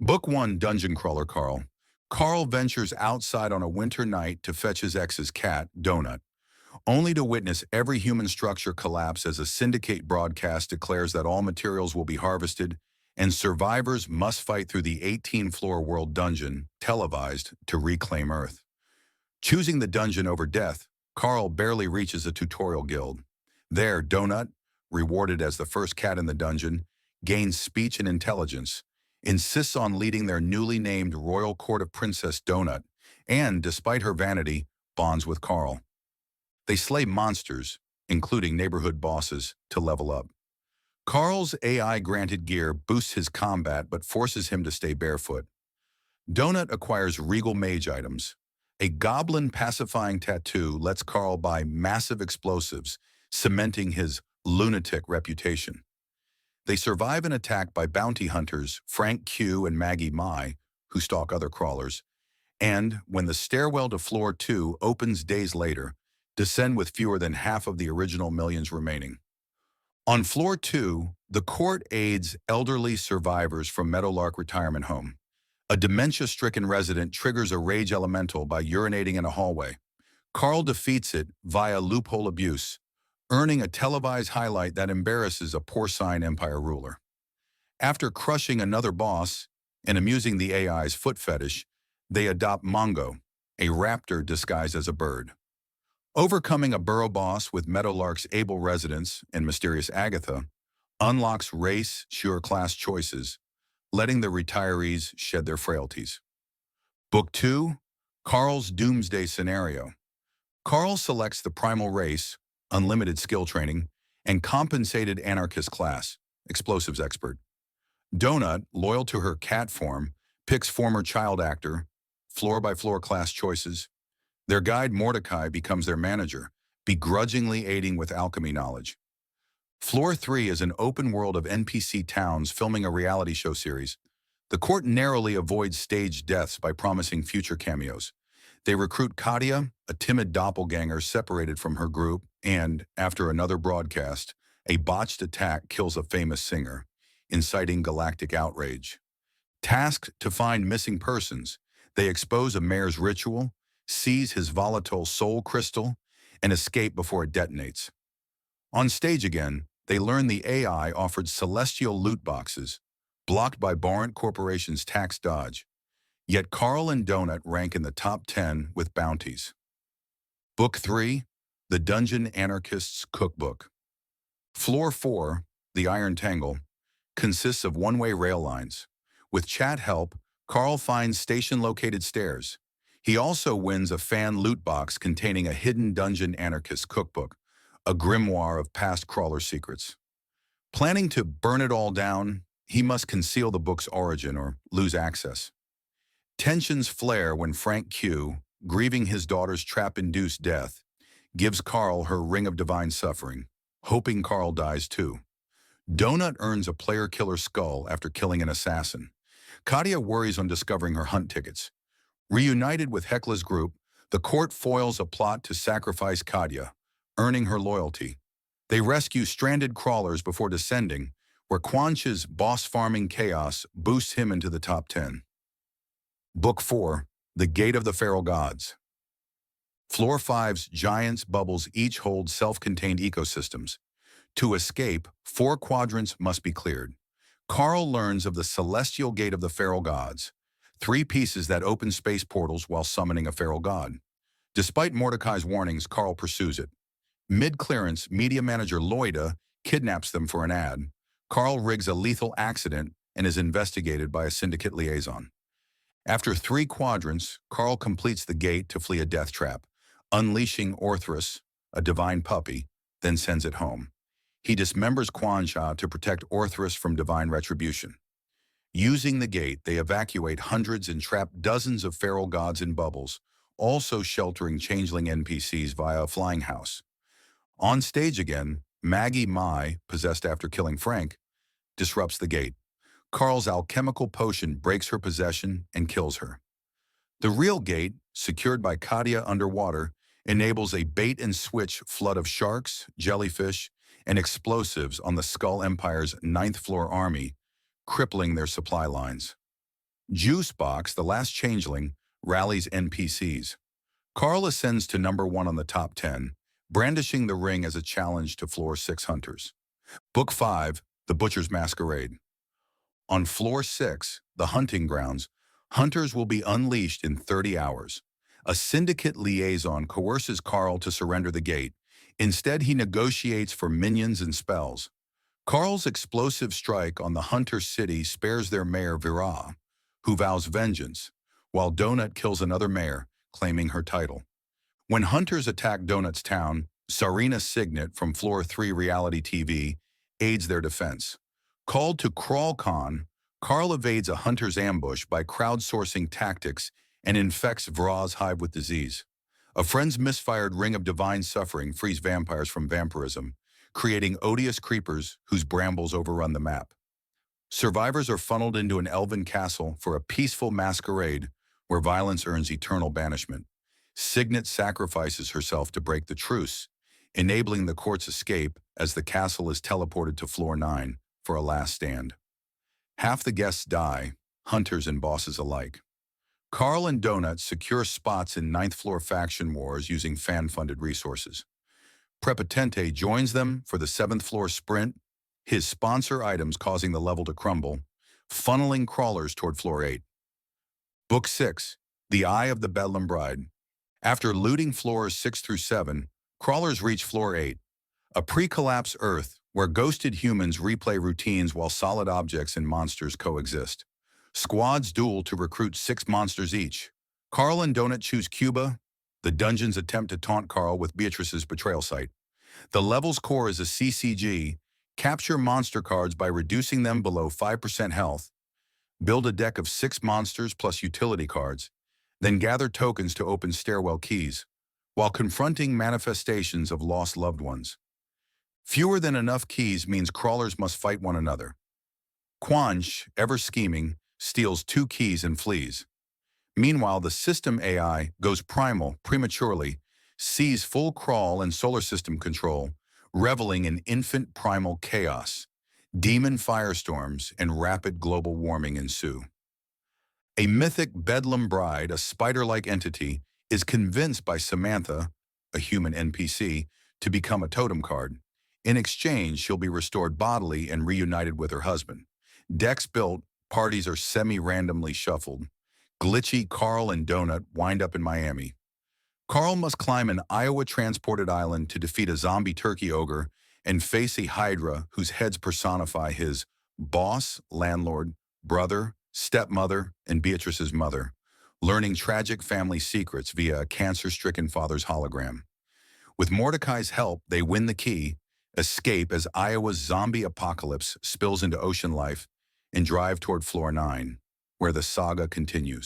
Book 1, Dungeon Crawler Carl. Carl ventures outside on a winter night to fetch his ex's cat, Donut, only to witness every human structure collapse as a syndicate broadcast declares that all materials will be harvested and survivors must fight through the 18-floor world dungeon, televised, to reclaim Earth. Choosing the dungeon over death, Carl barely reaches a tutorial guild. There, Donut, rewarded as the first cat in the dungeon, gains speech and intelligence, insists on leading their newly named Royal Court of Princess Donut, and, despite her vanity, bonds with Carl. They slay monsters, including neighborhood bosses, to level up. Carl's AI-granted gear boosts his combat but forces him to stay barefoot. Donut acquires regal mage items. A goblin pacifying tattoo lets Carl buy massive explosives, cementing his lunatic reputation. They survive an attack by bounty hunters Frank Q and Maggie Mai, who stalk other crawlers, and, when the stairwell to Floor 2 opens days later, descend with fewer than half of the original millions remaining. On Floor 2, the court aids elderly survivors from Meadowlark Retirement Home. A dementia-stricken resident triggers a rage elemental by urinating in a hallway. Carl defeats it via loophole abuse, earning a televised highlight that embarrasses a porcine empire ruler. After crushing another boss and amusing the AI's foot fetish, they adopt Mongo, a raptor disguised as a bird. Overcoming a burrow boss with Meadowlark's able residents and mysterious Agatha unlocks race, sure class choices, letting the retirees shed their frailties. Book 2, Carl's Doomsday Scenario. Carl selects the primal race, unlimited skill training, and compensated anarchist class, explosives expert. Donut, loyal to her cat form, picks former child actor, floor-by-floor class choices. Their guide Mordecai becomes their manager, begrudgingly aiding with alchemy knowledge. Floor 3 is an open world of NPC towns filming a reality show series. The court narrowly avoids staged deaths by promising future cameos. They recruit Katia, a timid doppelganger separated from her group, and, after another broadcast, a botched attack kills a famous singer, inciting galactic outrage. Tasked to find missing persons, they expose a mayor's ritual, seize his volatile soul crystal, and escape before it detonates. On stage again, they learn the AI offered celestial loot boxes, blocked by Barrent Corporation's tax dodge. Yet Carl and Donut rank in the top 10 with bounties. Book 3, The Dungeon Anarchist's Cookbook. Floor 4, the Iron Tangle, consists of one-way rail lines. With chat help, Carl finds station-located stairs. He also wins a fan loot box containing a hidden dungeon anarchist cookbook, a grimoire of past crawler secrets. Planning to burn it all down, he must conceal the book's origin or lose access. Tensions flare when Frank Q, grieving his daughter's trap-induced death, gives Carl her Ring of Divine Suffering, hoping Carl dies too. Donut earns a player-killer skull after killing an assassin. Katia worries on discovering her hunt tickets. Reunited with Hekla's group, the court foils a plot to sacrifice Katia, earning her loyalty. They rescue stranded crawlers before descending, where Quanch's boss-farming chaos boosts him into the top 10. Book 4, The Gate of the Feral Gods. Floor 5's giants bubbles each hold self-contained ecosystems. To escape, 4 quadrants must be cleared. Carl learns of the celestial gate of the feral gods, 3 pieces that open space portals while summoning a feral god. Despite Mordecai's warnings, Carl pursues it. Mid-clearance, media manager Loida kidnaps them for an ad. Carl rigs a lethal accident and is investigated by a syndicate liaison. After 3 quadrants, Carl completes the gate to flee a death trap, unleashing Orthrus, a divine puppy, then sends it home. He dismembers Quancha to protect Orthrus from divine retribution. Using the gate, they evacuate hundreds and trap dozens of feral gods in bubbles, also sheltering changeling NPCs via a flying house. On stage again, Maggie Mai, possessed after killing Frank, disrupts the gate. Carl's alchemical potion breaks her possession and kills her. The real gate, secured by Katia underwater, enables a bait-and-switch flood of sharks, jellyfish, and explosives on the Skull Empire's 9th-floor army, crippling their supply lines. Juicebox, the last changeling, rallies NPCs. Carl ascends to number 1 on the top 10, brandishing the ring as a challenge to Floor 6 hunters. Book 5, The Butcher's Masquerade. On Floor 6, the hunting grounds, hunters will be unleashed in 30 hours. A syndicate liaison coerces Carl to surrender the gate. Instead, he negotiates for minions and spells. Carl's explosive strike on the hunter city spares their mayor Vira, who vows vengeance, while Donut kills another mayor, claiming her title. When hunters attack Donut's town, Sarina Signet from Floor 3 reality TV aids their defense. Called to CrawlCon, Carl evades a hunter's ambush by crowdsourcing tactics and infects Vira's hive with disease. A friend's misfired ring of divine suffering frees vampires from vampirism, creating odious creepers whose brambles overrun the map. Survivors are funneled into an elven castle for a peaceful masquerade where violence earns eternal banishment. Signet sacrifices herself to break the truce, enabling the court's escape as the castle is teleported to Floor 9 for a last stand. Half the guests die, hunters and bosses alike. Carl and Donut secure spots in ninth floor faction wars using fan-funded resources. Prepotente joins them for the 7th floor sprint, his sponsor items causing the level to crumble, funneling crawlers toward Floor 8. Book 6, The Eye of the Bedlam Bride. After looting floors 6 through 7, crawlers reach Floor 8, a pre-collapse Earth where ghosted humans replay routines while solid objects and monsters coexist. Squads duel to recruit 6 monsters each. Carl and Donut choose Cuba. The dungeons attempt to taunt Carl with Beatrice's betrayal site. The level's core is a CCG. Capture monster cards by reducing them below 5% health. Build a deck of 6 monsters plus utility cards. Then gather tokens to open stairwell keys, while confronting manifestations of lost loved ones. Fewer than enough keys means crawlers must fight one another. Quanch, ever scheming, steals 2 keys and flees. Meanwhile, the system AI goes primal prematurely, sees full crawl and solar system control, reveling in infant primal chaos. Demon firestorms and rapid global warming ensue. A mythic Bedlam bride, a spider-like entity, is convinced by Samantha, a human NPC, to become a totem card. In exchange, she'll be restored bodily and reunited with her husband. Decks built, parties are semi-randomly shuffled. Glitchy Carl and Donut wind up in Miami. Carl must climb an Iowa-transported island to defeat a zombie turkey ogre and face a hydra whose heads personify his boss, landlord, brother, stepmother, and Beatrice's mother, learning tragic family secrets via a cancer-stricken father's hologram. With Mordecai's help, they win the key, escape as Iowa's zombie apocalypse spills into ocean life, and drive toward Floor 9, where the saga continues.